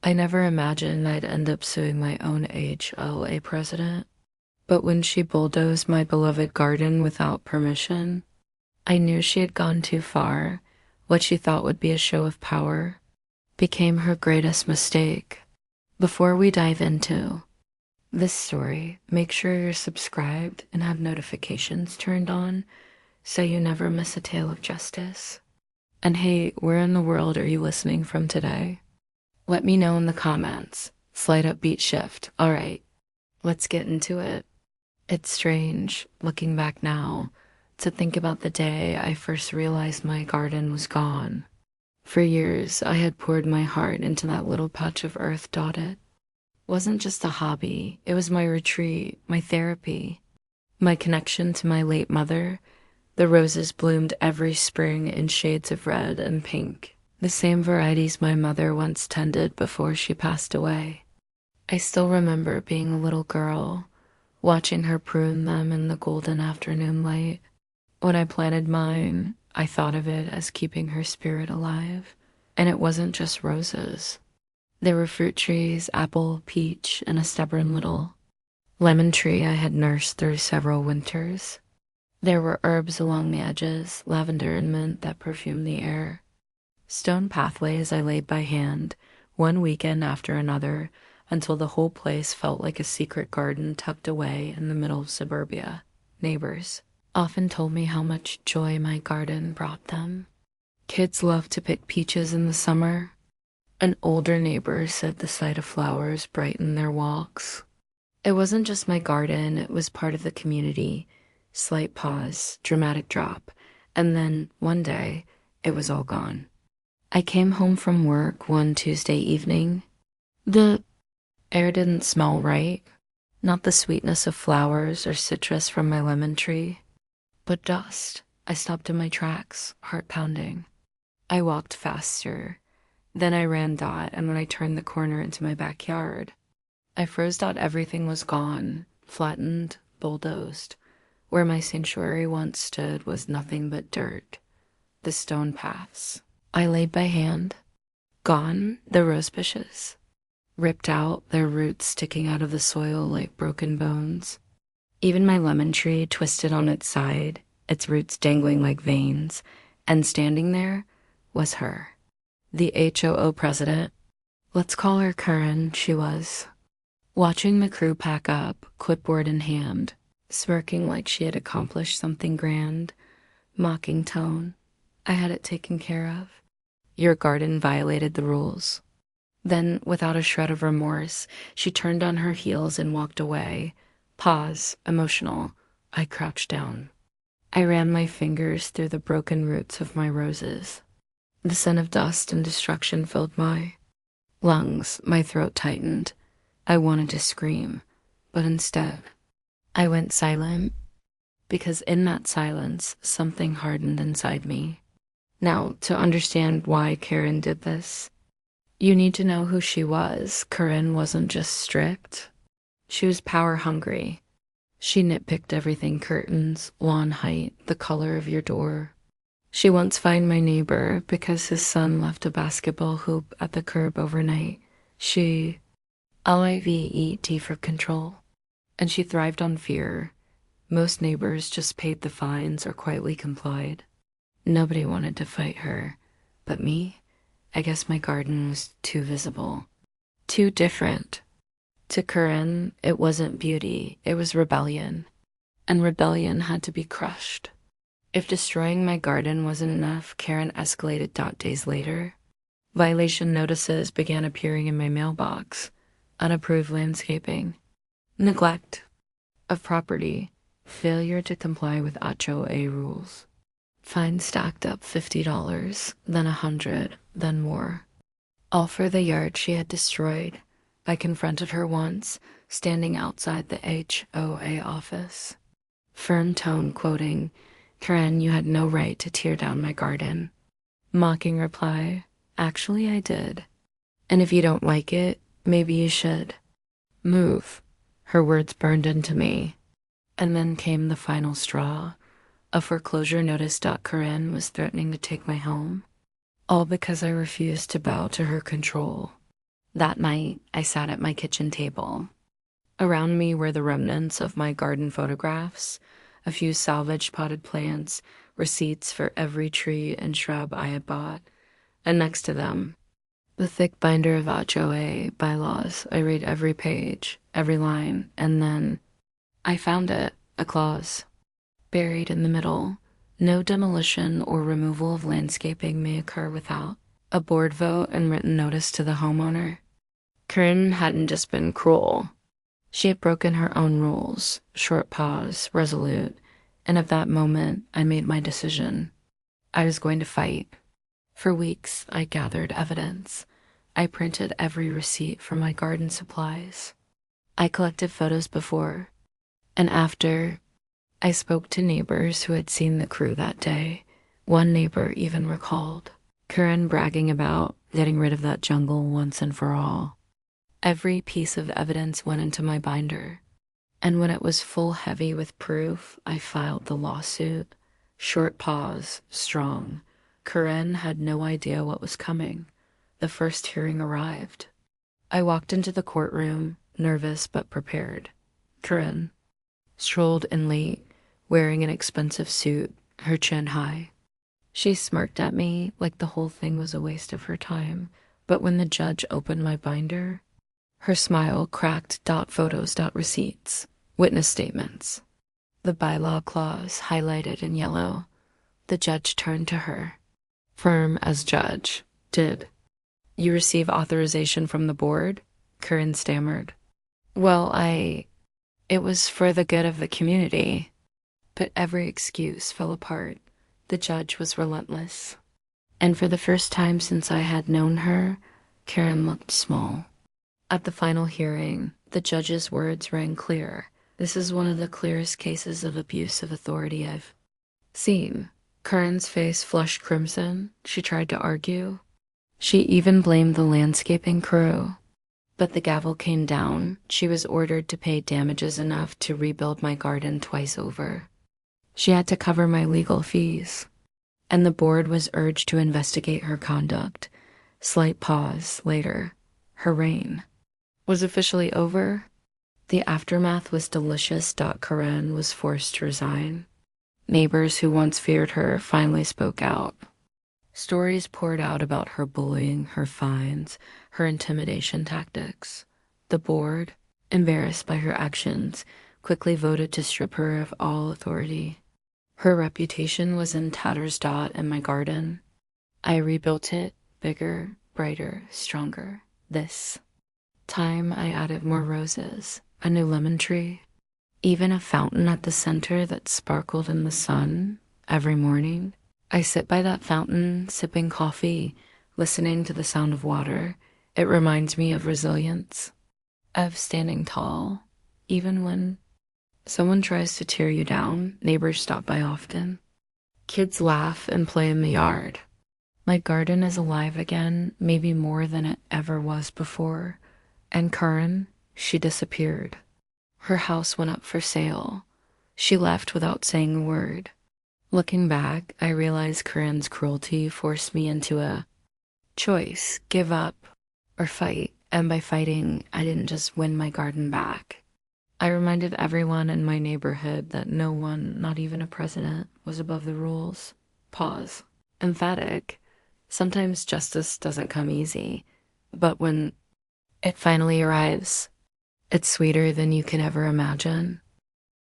I never imagined I'd end up suing my own HOA president. But when she bulldozed my beloved garden without permission, I knew she had gone too far. What she thought would be a show of power became her greatest mistake. Before we dive into this story, make sure you're subscribed and have notifications turned on so you never miss a tale of justice. And hey, where in the world are you listening from today? Let me know in the comments. Slight upbeat shift. All right, let's get into it. It's strange, looking back now, to think about the day I first realized my garden was gone. For years, I had poured my heart into that little patch of earth dotted. It wasn't just a hobby, it was my retreat, my therapy, my connection to my late mother. The roses bloomed every spring in shades of red and pink, the same varieties my mother once tended before she passed away. I still remember being a little girl, watching her prune them in the golden afternoon light. When I planted mine, I thought of it as keeping her spirit alive. And it wasn't just roses. There were fruit trees, apple, peach, and a stubborn little lemon tree I had nursed through several winters. There were herbs along the edges, lavender and mint that perfumed the air. Stone pathways I laid by hand, one weekend after another, until the whole place felt like a secret garden tucked away in the middle of suburbia. Neighbors often told me how much joy my garden brought them. Kids loved to pick peaches in the summer. An older neighbor said the sight of flowers brightened their walks. It wasn't just my garden, it was part of the community. Slight pause, dramatic drop, and then, one day, it was all gone. I came home from work one Tuesday evening. The air didn't smell right, not the sweetness of flowers or citrus from my lemon tree, but dust. I stopped in my tracks, heart pounding. I walked faster. Then I ran dot, and when I turned the corner into my backyard, I froze dot. Everything was gone, flattened, bulldozed. Where my sanctuary once stood was nothing but dirt. The stone paths I laid by hand, gone. The rose bushes, ripped out, their roots sticking out of the soil like broken bones. Even my lemon tree twisted on its side, its roots dangling like veins, and standing there was her, the HOO president. Let's call her Karen, she was. Watching the crew pack up, clipboard in hand, smirking like she had accomplished something grand, mocking tone. I had it taken care of. Your garden violated the rules. Then, without a shred of remorse, she turned on her heels and walked away. Pause, emotional. I crouched down. I ran my fingers through the broken roots of my roses. The scent of dust and destruction filled my lungs. My throat tightened. I wanted to scream, but instead, I went silent, because in that silence, something hardened inside me. Now, to understand why Karen did this, you need to know who she was. Karen wasn't just strict. She was power hungry. She nitpicked everything: curtains, lawn height, the color of your door. She once fined my neighbor because his son left a basketball hoop at the curb overnight. She lived for control. And she thrived on fear. Most neighbors just paid the fines or quietly complied. Nobody wanted to fight her. But me? I guess my garden was too visible. Too different. To Karen, it wasn't beauty, it was rebellion. And rebellion had to be crushed. If destroying my garden wasn't enough, Karen escalated. Days later, violation notices began appearing in my mailbox. Unapproved landscaping, neglect of property, failure to comply with HOA rules. Fines stacked up: $50, then $100, then more. All for the yard she had destroyed. I confronted her once, standing outside the HOA office. Firm tone, quoting, "Karen, you had no right to tear down my garden." Mocking reply, "Actually, I did. And if you don't like it, maybe you should move." Her words burned into me. And then came the final straw. A foreclosure notice. Karen was threatening to take my home. All because I refused to bow to her control. That night, I sat at my kitchen table. Around me were the remnants of my garden photographs, a few salvaged potted plants, receipts for every tree and shrub I had bought, and next to them, the thick binder of HOA bylaws. I read every page, every line, and then I found it, a clause, buried in the middle. No demolition or removal of landscaping may occur without a board vote and written notice to the homeowner. Corinne hadn't just been cruel. She had broken her own rules, short pause, resolute, and at that moment, I made my decision. I was going to fight. For weeks, I gathered evidence. I printed every receipt for my garden supplies. I collected photos before and after. I spoke to neighbors who had seen the crew that day. One neighbor even recalled Corinne bragging about getting rid of that jungle once and for all. Every piece of evidence went into my binder, and when it was full heavy with proof, I filed the lawsuit. Short pause, strong. Corinne had no idea what was coming. The first hearing arrived. I walked into the courtroom, nervous but prepared. Corinne strolled in late, wearing an expensive suit, her chin high. She smirked at me like the whole thing was a waste of her time, but when the judge opened my binder, her smile cracked. Photos, receipts, witness statements. The bylaw clause highlighted in yellow. The judge turned to her, firm as judge. Did you receive authorization from the board? Corinne stammered. Well, it was for the good of the community. But every excuse fell apart. The judge was relentless. And for the first time since I had known her, Corinne looked small. At the final hearing, the judge's words rang clear. This is one of the clearest cases of abuse of authority I've seen. Corinne's face flushed crimson. She tried to argue. She even blamed the landscaping crew. But the gavel came down. She was ordered to pay damages enough to rebuild my garden twice over. She had to cover my legal fees. And the board was urged to investigate her conduct. Slight pause later. Her reign was officially over. The aftermath was delicious. Corinne was forced to resign. Neighbors who once feared her finally spoke out. Stories poured out about her bullying, her fines, her intimidation tactics. The board, embarrassed by her actions, quickly voted to strip her of all authority. Her reputation was in tatters. And my garden, I rebuilt it, bigger, brighter, stronger. This time I added more roses, a new lemon tree, even a fountain at the center that sparkled in the sun every morning. I sit by that fountain, sipping coffee, listening to the sound of water. It reminds me of resilience, of standing tall, even when someone tries to tear you down. Neighbors stop by often. Kids laugh and play in the yard. My garden is alive again, maybe more than it ever was before. And Corinne, she disappeared. Her house went up for sale. She left without saying a word. Looking back, I realized Corinne's cruelty forced me into a choice: give up or fight. And by fighting, I didn't just win my garden back. I reminded everyone in my neighborhood that no one, not even a president, was above the rules. Pause. Emphatic. Sometimes justice doesn't come easy, but when it finally arrives, it's sweeter than you can ever imagine.